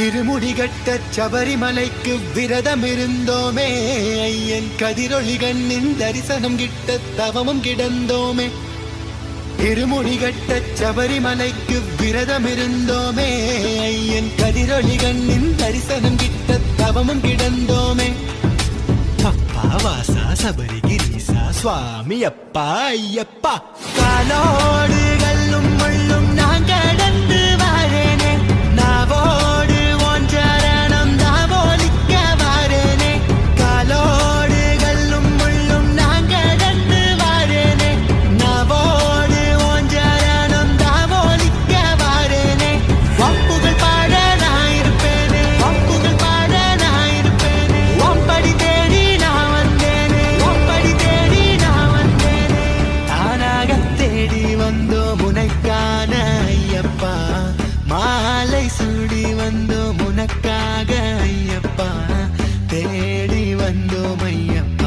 திருமுடிகட்ட சபரிமலைக்கு விரதம் இருந்தோமே ஐயன் கதிரொளி கண்ணின் தரிசனம் கிட்ட தவமும் கிடந்தோமே திருமுடிகட்ட சபரிமலைக்கு விரதம் இருந்தோமே ஐயன் கதிரொளி கண்ணின் தரிசனம் கிட்ட தவமும் கிடந்தோமே அப்பா வாசா சபரிகிரீசா சுவாமி அப்பா ஐயப்பா காலோடு கல்லும் முள்ளும் நான் கடந்து வரேனே நாவோடு ஒன்றரணம் தாவோலிக்க வரேனே காலோடு கல்லும் முள்ளும் நான் கடந்து வரேனே நாவோடு ஒன்றரணம் தாவோலிக்க வரேனே வம்புகள் பாட நான் இருப்பேனே வம்புகள் பாட நான் இருப்பேனே ஒம்படி தேடி நான் வந்தேனே ஒம்படி தேடி நான் வந்தேனே தானாக தேடி வந்தோம் உனக்கான ஐயப்பா மாலை சூடி வந்தோம் உனக்காக ஐயப்பா தேடி வந்தோம் ஐயப்பா